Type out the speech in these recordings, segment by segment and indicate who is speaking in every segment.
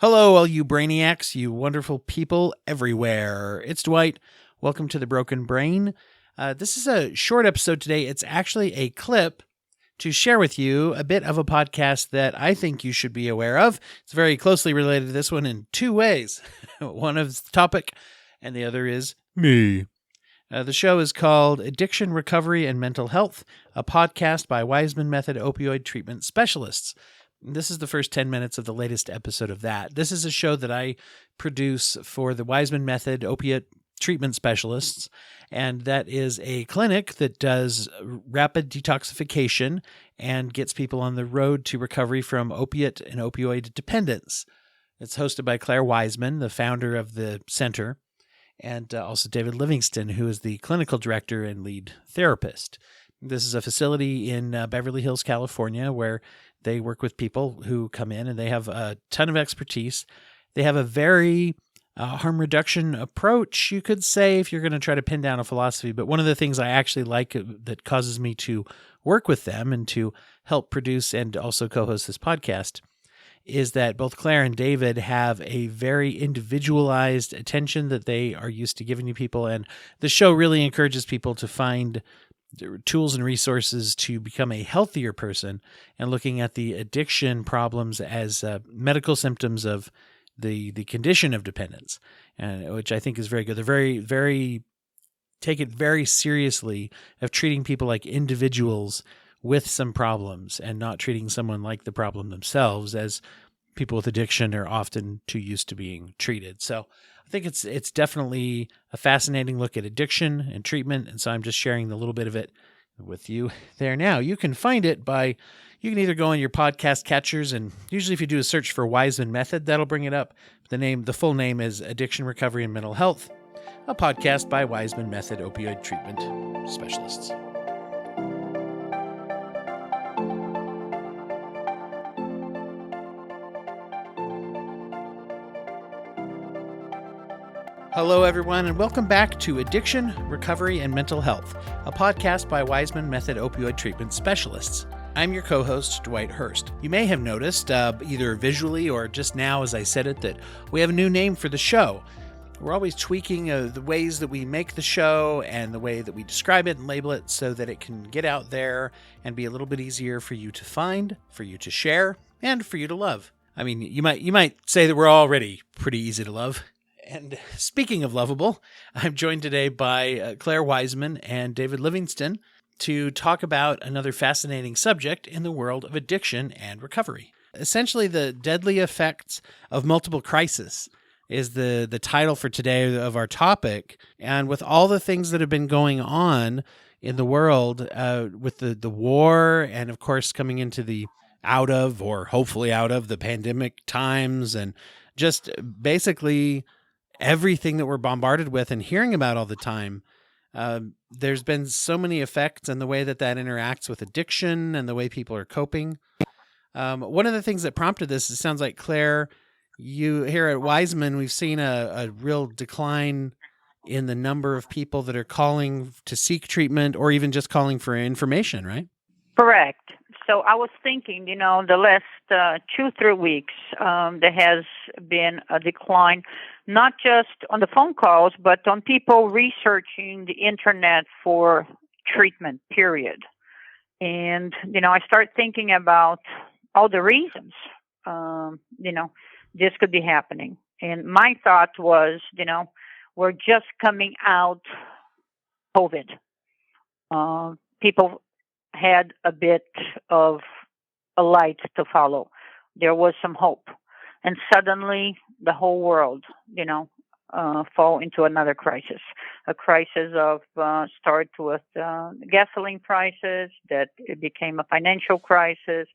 Speaker 1: Hello, all you brainiacs, you wonderful people everywhere. It's Dwight. Welcome to The Broken Brain. This is a short episode today. It's actually a clip to share with you a bit of a podcast that I think you should be aware of. It's very closely related to this one in two ways. One is the topic, and the other is me. The show is called Addiction, Recovery, and Mental Health, a podcast by Waismann Method Opioid Treatment Specialists. This is the first 10 minutes of the latest episode of that. This is a show that I produce for the Waismann Method Opiate Treatment Specialists, and that is a clinic that does rapid detoxification and gets people on the road to recovery from opiate and opioid dependence. It's hosted by Clare, the founder of the center, and also David Livingston, who is the clinical director and lead therapist. This is a facility in Beverly Hills, California, where they work with people who come in and they have a ton of expertise. They have a very harm reduction approach, you could say, if you're going to try to pin down a philosophy. But one of the things I actually like that causes me to work with them and to help produce and also co-host this podcast is that both Clare and David have a very individualized attention that they are used to giving to people. And the show really encourages people to find tools and resources to become a healthier person, and looking at the addiction problems as medical symptoms of the condition of dependence, which I think is very good. They're very take it very seriously of treating people like individuals with some problems and not treating someone like the problem themselves, as people with addiction are often too used to being treated. So I think it's definitely a fascinating look at addiction and treatment, and so I'm just sharing a little bit of it with you there now. You can find it you can either go on your podcast catchers, and usually if you do a search for Waismann Method, that'll bring it up. The full name is Addiction, Recovery, and Mental Health, a podcast by Waismann Method Opioid Treatment Specialists. Hello, everyone, and welcome back to Addiction, Recovery, and Mental Health, a podcast by Waismann Method Opioid Treatment Specialists. I'm your co-host, Dwight Hurst. You may have noticed, either visually or just now as I said it, that we have a new name for the show. We're always tweaking the ways that we make the show and the way that we describe it and label it so that it can get out there and be a little bit easier for you to find, for you to share, and for you to love. I mean, you might say that we're already pretty easy to love. And speaking of lovable, I'm joined today by Clare Waismann and David Livingston to talk about another fascinating subject in the world of addiction and recovery. Essentially, the deadly effects of multiple crises is the title for today of our topic. And with all the things that have been going on in the world with the war, and of course coming into the hopefully out of the pandemic times, and just basically everything that we're bombarded with and hearing about all the time, there's been so many effects and the way that interacts with addiction and the way people are coping. One of the things that prompted this, it sounds like, Clare, you here at Waismann, we've seen a real decline in the number of people that are calling to seek treatment or even just calling for information, right?
Speaker 2: Correct. So I was thinking, the last 2-3 weeks, there has been a decline, not just on the phone calls, but on people researching the internet for treatment, period. And, I start thinking about all the reasons, this could be happening. And my thought was, we're just coming out COVID. People had a bit of a light to follow. There was some hope. And suddenly the whole world, fall into another crisis. A crisis of start with gasoline prices, that it became a financial crisis,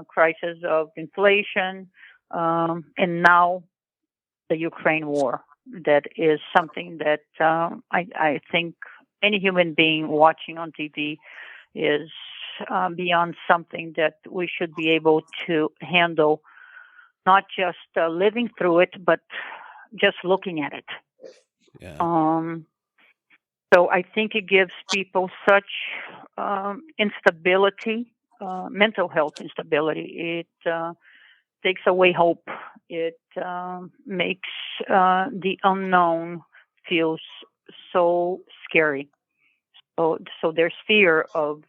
Speaker 2: crisis of inflation, and now the Ukraine war. That is something that I think any human being watching on TV is beyond something that we should be able to handle, not just living through it, but just looking at it.
Speaker 1: Yeah.
Speaker 2: So I think it gives people such instability, mental health instability. takes away hope. It makes the unknown feel so scary. So there's fear of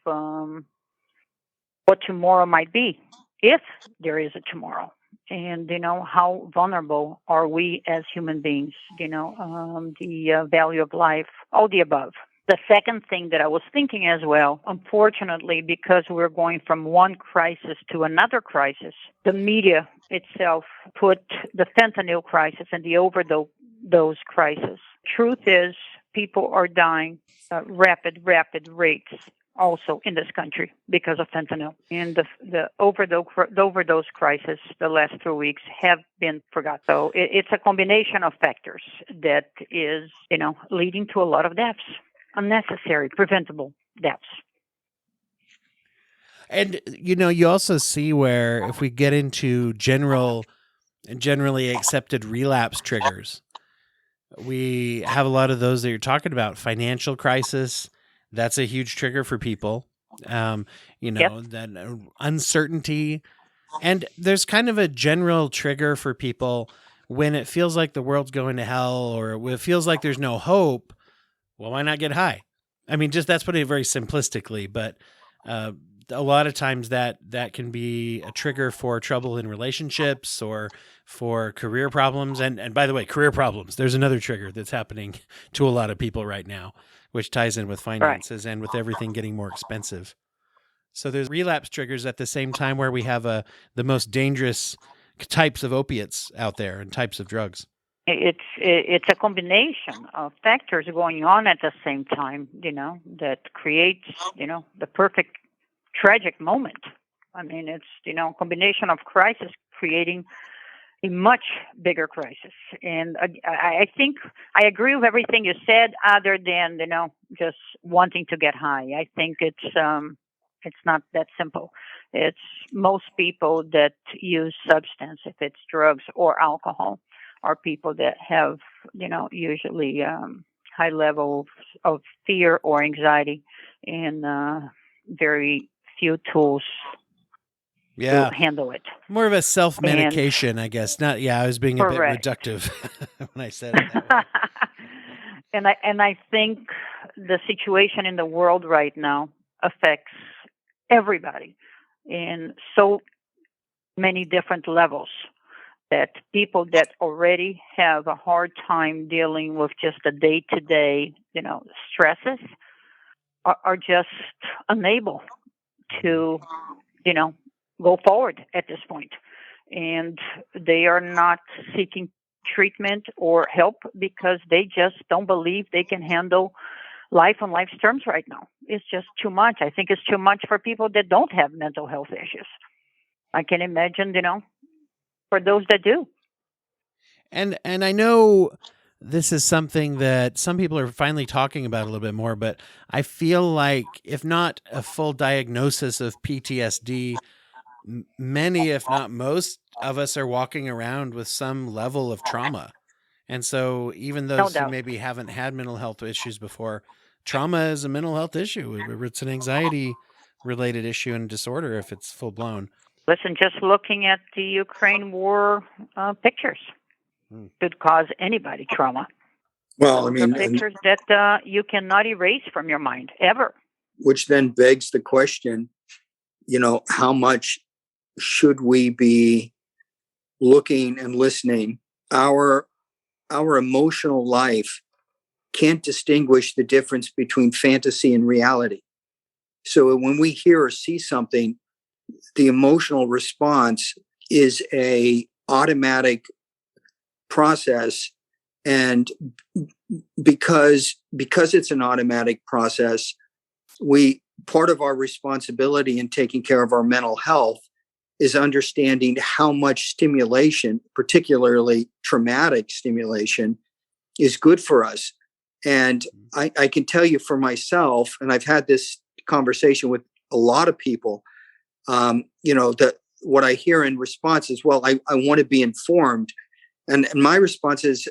Speaker 2: what tomorrow might be, if there is a tomorrow. And, how vulnerable are we as human beings? The value of life, all the above. The second thing that I was thinking as well, unfortunately, because we're going from one crisis to another crisis, the media itself put the fentanyl crisis and the overdose crisis. Truth is, people are dying at rapid rates also in this country because of fentanyl. And the overdose crisis the last 3 weeks have been forgotten. So it's a combination of factors that is, leading to a lot of deaths, unnecessary, preventable deaths.
Speaker 1: And, you also see where if we get into generally accepted relapse triggers, we have a lot of those that you're talking about. Financial crisis, that's a huge trigger for people. Yep. That uncertainty. And there's kind of a general trigger for people when it feels like the world's going to hell, or it feels like there's no hope. Well, why not get high? I mean, that's putting it very simplistically, but a lot of times that can be a trigger for trouble in relationships or for career problems. And by the way, career problems, there's another trigger that's happening to a lot of people right now, which ties in with finances and with everything getting more expensive. So there's relapse triggers at the same time where we have the most dangerous types of opiates out there and types of drugs.
Speaker 2: It's a combination of factors going on at the same time, that creates, the perfect tragic moment. I mean, it's, a combination of crisis creating a much bigger crisis. And I think I agree with everything you said, other than, just wanting to get high. I think it's not that simple. It's most people that use substance, if it's drugs or alcohol, are people that have, usually high levels of fear or anxiety, and very few tools to handle it.
Speaker 1: More of a self-medication, I guess. I was being a bit reductive when I said it that way.
Speaker 2: And I think the situation in the world right now affects everybody in so many different levels, that people that already have a hard time dealing with just the day-to-day, stresses are just unable to, go forward at this point. And they are not seeking treatment or help because they just don't believe they can handle life on life's terms right now. It's just too much. I think it's too much for people that don't have mental health issues. I can imagine, for those that do.
Speaker 1: And I know this is something that some people are finally talking about a little bit more, but I feel like if not a full diagnosis of PTSD, many, if not most of us are walking around with some level of trauma. And so even those who maybe haven't had mental health issues before, trauma is a mental health issue. It's an anxiety related issue and disorder if it's full blown.
Speaker 2: Listen, just looking at the Ukraine war pictures could cause anybody trauma.
Speaker 3: Well, I mean,
Speaker 2: pictures that you cannot erase from your mind ever.
Speaker 3: Which then begs the question, how much should we be looking and listening? Our emotional life can't distinguish the difference between fantasy and reality. So when we hear or see something, the emotional response is a automatic process, and because it's an automatic process, part of our responsibility in taking care of our mental health is understanding how much stimulation, particularly traumatic stimulation, is good for us. And I can tell you for myself, and I've had this conversation with a lot of people, that what I hear in response is, well, I want to be informed. And my response is,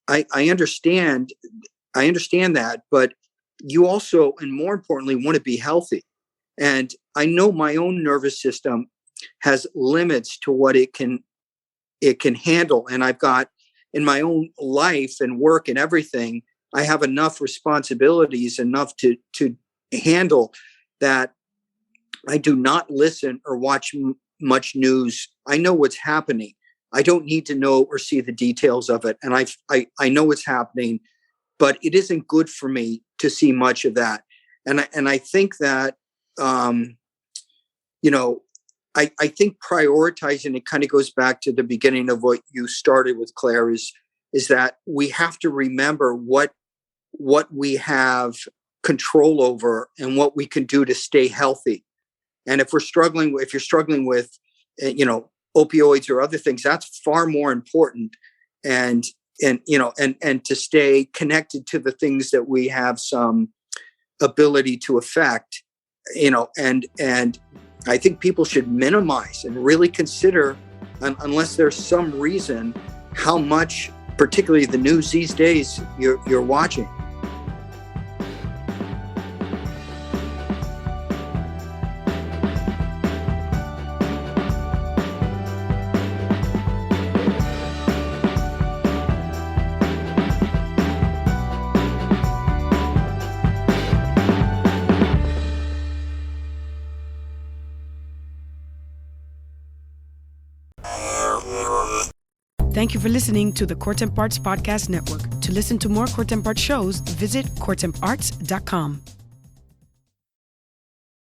Speaker 3: I understand that, but you also, and more importantly, want to be healthy. And I know my own nervous system has limits to what it can it can handle. And I've got in my own life and work and everything, I have enough responsibilities, enough to handle that. I do not listen or watch much news. I know what's happening. I don't need to know or see the details of it. And I know what's happening, but it isn't good for me to see much of that. And I think that, I think prioritizing, it kind of goes back to the beginning of what you started with, Claire, is that we have to remember what we have control over and what we can do to stay healthy. And if you're struggling with, opioids or other things, that's far more important. And to stay connected to the things that we have some ability to affect, and I think people should minimize and really consider, unless there's some reason, how much, particularly the news these days, you're watching.
Speaker 4: Thank you for listening to the Court Arts Podcast Network. To listen to more Court Arts shows, visit courtamparts.com.